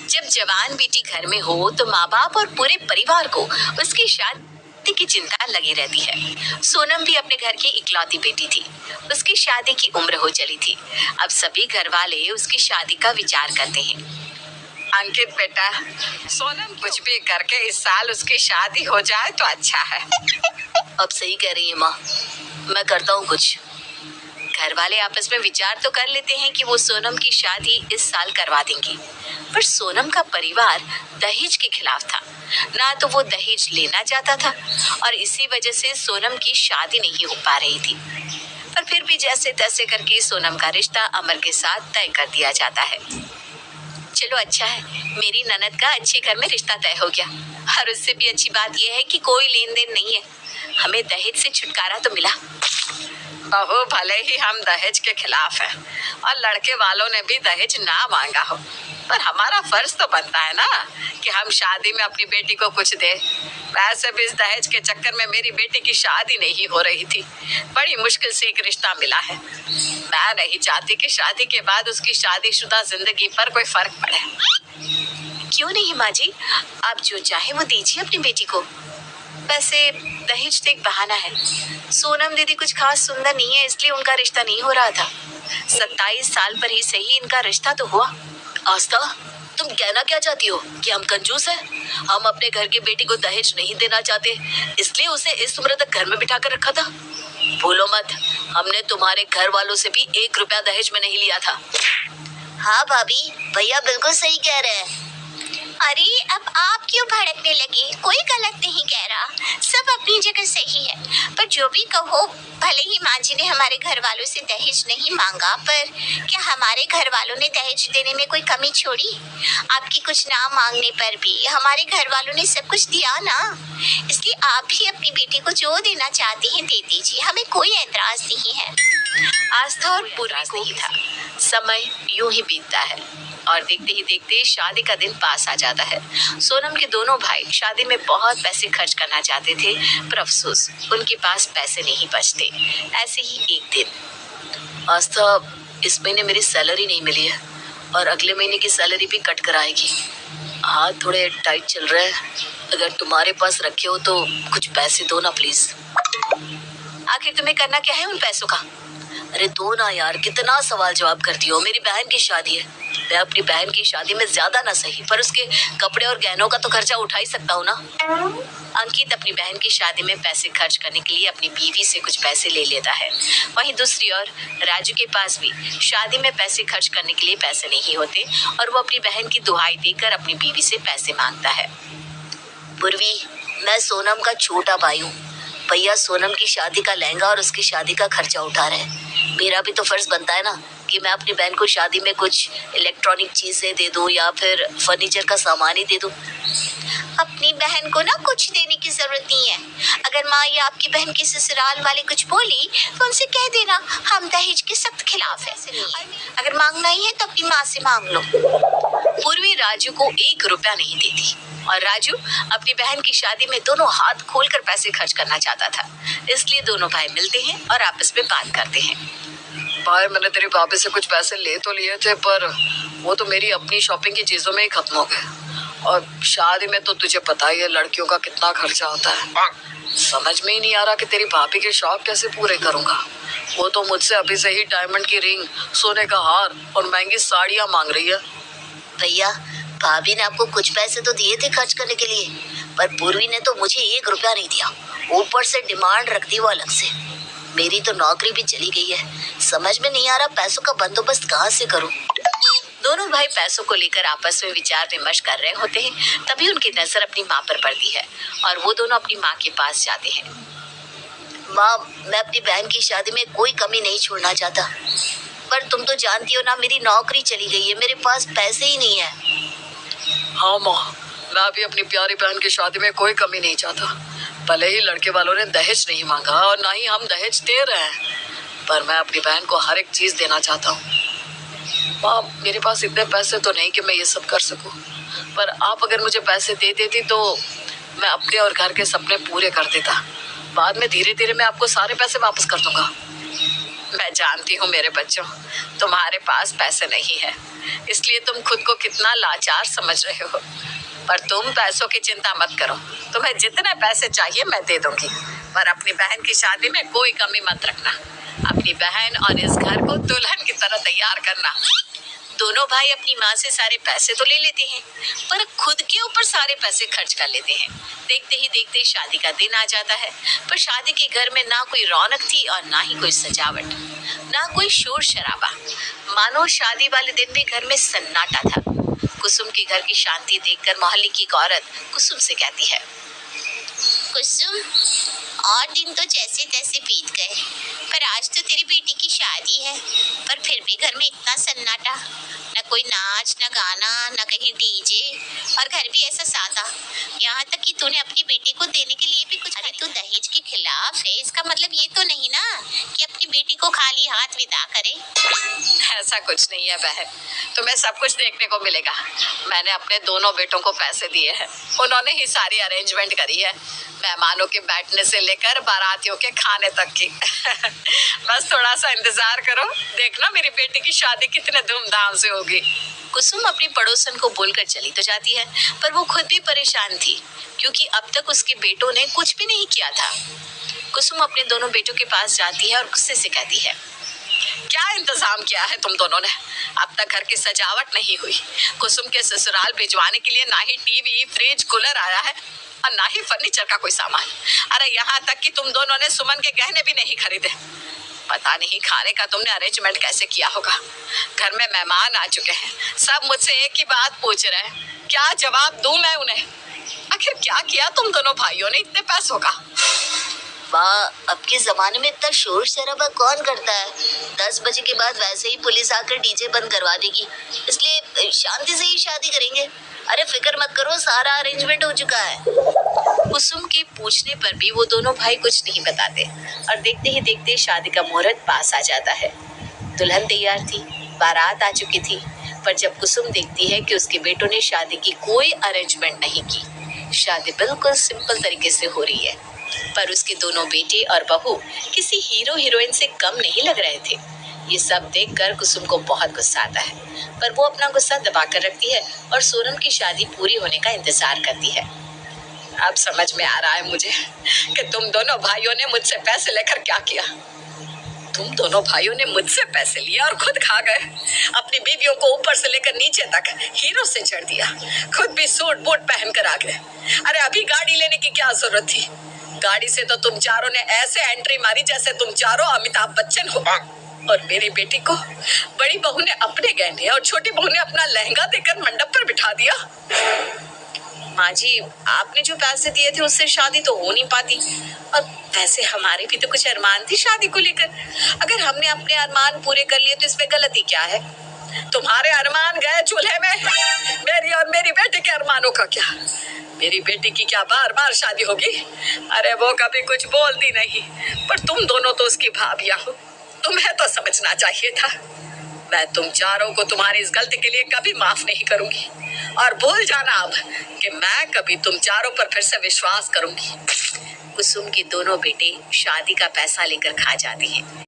जब जवान बेटी घर में हो तो माँ बाप और पूरे परिवार को उसकी शादी की चिंता लगी रहती है। सोनम भी अपने घर की इकलौती बेटी थी। उसकी शादी की उम्र हो चली थी। अब सभी घर वाले उसकी शादी का विचार करते हैं। अंकित बेटा, सोनम कुछ भी करके इस साल उसकी शादी हो जाए तो अच्छा है। अब सही कह रही है माँ, मैं करता हूँ कुछ। घर वाले आपस में विचार तो कर लेते हैं कि वो सोनम की शादी इस साल करवा देंगे, पर सोनम का परिवार दहेज के खिलाफ था। ना तो वो दहेज लेना चाहता था और इसी वजह से सोनम की शादी नहीं हो पा रही थी। पर फिर भी जैसे तैसे करके सोनम का रिश्ता अमर के साथ तय कर दिया जाता है। चलो अच्छा है, मेरी ननद का अच्छे घर में रिश्ता तय हो गया। और उससे भी अच्छी बात यह है कि कोई लेन देन नहीं है, हमें दहेज से छुटकारा तो मिला। बहू, भले ही हम दहेज के खिलाफ हैं और लड़के वालों ने भी दहेज ना मांगा हो, पर हमारा फर्ज तो बनता है ना कि हम शादी में अपनी बेटी को कुछ दे। वैसे भी इस दहेज के चक्कर में मेरी बेटी की शादी नहीं हो रही थी। बड़ी मुश्किल से एक रिश्ता मिला है। मैं नहीं चाहती कि शादी के बाद उसकी शादीशुदा जिंदगी पर कोई फर्क पड़े। क्यों नहीं माँ जी, आप जो चाहे वो दीजिए अपनी बेटी को। वैसे दहेज तो एक बहाना है। सोनम दीदी कुछ खास सुंदर नहीं है, इसलिए उनका रिश्ता नहीं हो रहा था। 27 साल पर ही सही इनका रिश्ता तो हुआ। आस्था, तुम कहना क्या चाहती हो कि हम कंजूस हैं? हम अपने घर की बेटी को दहेज नहीं देना चाहते, इसलिए उसे इस उम्र तक घर में बिठा कर रखा था। भूलो मत, हमने तुम्हारे घर वालों से भी 1 रुपया दहेज में नहीं लिया था। हाँ भाभी, भैया बिल्कुल सही कह रहे हैं। अरे अब आप क्यों भड़कने लगे? कोई गलत नहीं कह रहा, सब अपनी जगह सही है। पर जो भी कहो, भले ही माँ जी ने हमारे घर वालों से दहेज नहीं मांगा, पर क्या हमारे घर वालों ने दहेज देने में कोई कमी छोड़ी? आपकी कुछ ना मांगने पर भी हमारे घर वालों ने सब कुछ दिया ना। इसलिए आप भी अपनी बेटी को जो देना चाहती हैं दे दीजिए, हमें कोई एतराज नहीं है। आस्था और पूर्वी को ही था। समय यूं ही बीतता है और देखते ही देखते शादी का दिन पास आ जाता है। सोनम के दोनों भाई शादी में बहुत पैसे खर्च करना चाहते थे, पर अफसोस उनके पास पैसे नहीं बचते। ऐसे ही एक दिन, आस्था, इस महीने मेरी सैलरी नहीं मिली है और अगले महीने की सैलरी भी कट कर आएगी। हाथ थोड़े टाइट चल रहे हैं, अगर तुम्हारे पास रखे हो तो कुछ पैसे दो ना प्लीज। आखिर तुम्हें करना क्या है उन पैसों का? अरे दो ना यार, कितना सवाल जवाब करती हो। मेरी बहन की शादी है, मैं अपनी बहन की शादी में ज्यादा ना सही पर उसके कपड़े और गहनों का तो खर्चा उठा ही सकता हूँ ना। अंकित अपनी बहन की शादी में पैसे खर्च करने के लिए अपनी बीवी से कुछ पैसे ले लेता है। वहीं दूसरी ओर राजू के पास भी शादी में पैसे खर्च करने के लिए पैसे नहीं होते और वो अपनी बहन की दुहाई देकर अपनी बीवी से पैसे मांगता है। पूर्वी, मैं सोनम का छोटा भाई हूँ। भैया सोनम की शादी का लहंगा और उसकी शादी का खर्चा उठा रहे हैं। मेरा भी तो फर्ज बनता है ना कि मैं अपनी बहन को शादी में कुछ इलेक्ट्रॉनिक चीजें दे दूं या फिर फर्नीचर का सामान ही दे दूं। अपनी बहन को ना कुछ देने की जरूरत नहीं है। अगर माँ या आपकी बहन की ससुराल वाले कुछ बोली तो उनसे कह देना हम दहेज के सख्त खिलाफ है। अगर मांगना ही है तो अपनी माँ से मांग लो। पूर्वी राजू को 1 रुपया नहीं देती और राजू अपनी बहन की शादी में दोनों हाथ खोलकर पैसे खर्च करना चाहता था। इसलिए दोनों भाई मिलते हैं और आपस में बात करते हैं। भाई, मैंने तेरी भाभी से कुछ पैसे ले तो लिए थे, पर वो तो मेरी अपनी शॉपिंग की चीजों में ही खत्म हो गए। और शादी में तो तुझे पता ही है लड़कियों का कितना खर्चा होता है। समझ में ही नहीं आ रहा कि तेरी भाभी के शौक कैसे पूरे करूंगा। वो तो मुझसे अभी से ही डायमंड की रिंग, सोने का हार और महंगी साड़ियाँ मांग रही है। भैया, भाभी ने आपको कुछ पैसे तो दिए थे खर्च करने के लिए, पर पूर्वी ने तो मुझे 1 रुपया नहीं दिया। ऊपर से डिमांड रख दी वो अलग से। मेरी तो नौकरी भी चली गई है, समझ में नहीं आ रहा पैसों का बंदोबस्त कहाँ से करूं। दोनों भाई पैसों को लेकर आपस में विचार विमर्श कर रहे होते हैं। तभी उनकी नजर अपनी माँ पर पड़ती है और वो दोनों अपनी माँ के पास जाते हैं। माँ, मैं अपनी बहन की शादी में कोई कमी नहीं छोड़ना चाहता, पर तुम तो जानती हो ना मेरी नौकरी चली गई है, मेरे पास पैसे ही नहीं है। हाँ माँ, मैं भी अपनी प्यारी बहन की शादी में कोई कमी नहीं चाहता। भले ही लड़के वालों ने दहेज नहीं मांगा और ना ही हम दहेज दे रहे हैं, पर मैं अपनी बहन को हर एक चीज देना चाहता हूँ। माँ, मेरे पास इतने पैसे तो नहीं कि मैं ये सब कर सकूं, पर आप अगर मुझे पैसे दे देती तो मैं अपने और घर के सपने पूरे कर देता। बाद में धीरे धीरे मैं आपको सारे पैसे वापस कर दूंगा। मैं जानती हूँ मेरे बच्चों, तुम्हारे पास पैसे नहीं है, इसलिए तुम खुद को कितना लाचार समझ रहे हो। पर तुम पैसों की चिंता मत करो, तुम्हें जितने पैसे चाहिए मैं दे दूंगी, पर अपनी बहन की शादी में कोई कमी मत रखना। अपनी बहन और इस घर को दुल्हन की तरह तैयार करना। दोनों भाई अपनी माँ से सारे पैसे तो ले लेते हैं, पर खुद के ऊपर सारे पैसे खर्च कर लेते हैं। देखते ही देखते शादी का दिन आ जाता है, पर शादी के घर में ना कोई रौनक थी और ना ही कोई सजावट, ना कोई शोर शराबा। मानो शादी वाले दिन भी घर में सन्नाटा था। कुसुम के घर की शांति देखकर मोहल्ले की एक औरत कुसुम से कहती है, कुसुम, और दिन तो जैसे तैसे बीत गए, पर आज तो तेरी बेटी की शादी है, पर फिर भी घर में इतना सन्नाटा, न कोई नाच, न गाना, न कहीं डीजे, और घर भी ऐसा सादा। यहाँ तक कि तूने अपनी बेटी को देने के लिए भी कुछ। अरे तू दहेज के खिलाफ है, इसका मतलब ये तो नहीं ना कि अपनी बेटी को खाली हाथ विदा करे। ऐसा कुछ नहीं है बहन, तुम्हें सब कुछ देखने को मिलेगा। मैंने अपने दोनों बेटों को पैसे दिए हैं, उन्होंने ही सारी अरेंजमेंट करी है, मेहमानों के बैठने से लेकर बारातियों के खाने तक की। बस थोड़ा सा इंतजार करो, देखना मेरी बेटी की शादी कितने धूमधाम से होगी। कुसुम अपनी पड़ोसन को बोलकर चली तो जाती है, पर वो खुद भी परेशान थी, क्योंकि अब तक उसके बेटों ने कुछ भी नहीं किया था। कुसुम अपने दोनों बेटों के पास जाती है और गुस्से से कहती है, क्या इंतजाम किया है तुम दोनों ने? अब तक घर की सजावट नहीं हुई। कुसुम के ससुराल भिजवाने के लिए ना ही टीवी, फ्रिज, कूलर आया है और ना ही फर्नीचर का कोई सामान। अरे यहाँ तक कि तुम दोनों ने सुमन के गहने भी नहीं खरीदे। पता नहीं खाने का तुमने अरेंजमेंट कैसे किया होगा। घर में मेहमान आ चुके हैं, सब मुझसे एक ही बात पूछ रहे हैं, क्या जवाब दूं मैं उन्हें? आखिर क्या किया तुम दोनों भाइयों ने इतने पैसों का? माँ, अब के जमाने में इतना शोर शराबा कौन करता है? 10 बजे के बाद वैसे ही पुलिस आकर डीजे बंद करवा देगी, इसलिए शांति से ही शादी करेंगे। अरे फिक्र मत करो, सारा अरेंजमेंट हो चुका है। कुसुम के पूछने पर भी वो दोनों भाई कुछ नहीं बताते और देखते ही देखते शादी का मुहूर्त पास आ जाता है। दुल्हन तैयार थी, बारात आ चुकी थी, पर जब कुसुम देखती है कि उसके बेटों ने शादी की कोई अरेंजमेंट नहीं की, शादी बिल्कुल सिंपल तरीके से हो रही है, पर उसके दोनों बेटे और बहू किसी हीरो हीरोइन से कम नहीं लग रहे थे। ये सब देखकर कुसुम को बहुत गुस्सा आता है, पर वो अपना गुस्सा दबा कर रखती है और सोनम की शादी पूरी होने का इंतजार करती है। अब समझ में आ रहा है मुझे कि तुम दोनों भाइयों ने मुझसे पैसे लेकर क्या किया। तुम दोनों भाइयों ने मुझसे पैसे लिए और खुद खा गए। अपनी बीवियों को ऊपर से लेकर नीचे तक हीरो से चढ़ दिया, खुद भी सूट बूट पहन कर आ गए। अरे अभी गाड़ी लेने की क्या जरूरत थी? गाड़ी से तो तुम चारों ने ऐसे एंट्री मारी जैसे तुम चारों अमिताभ बच्चन हो। और मेरी बेटी को बड़ी बहू ने अपने गहने और छोटी बहू ने अपना लहंगा देकर मंडप पर बिठा दिया। माँ जी, आपने जो पैसे दिए थे उससे शादी तो हो नहीं पाती, और वैसे हमारे भी तो कुछ अरमान थी शादी को लेकर। अगर हमने अपने अरमान पूरे कर लिए तो इसमें गलती क्या है? तुम्हारे अरमान गए चूल्हे में, मेरी और मेरी बेटी के अरमानों का क्या? मेरी बेटी की क्या बार बार शादी होगी? अरे वो कभी कुछ बोलती नहीं, पर तुम दोनों तो उसकी भाभियां हो, तुम्हें तो समझना चाहिए था। मैं तुम चारों को तुम्हारी इस गलती के लिए कभी माफ नहीं करूंगी, और भूल जाना अब कि मैं कभी तुम चारों पर फिर से विश्वास करूंगी। कुसुम के दोनों बेटे शादी का पैसा लेकर खा जाते हैं।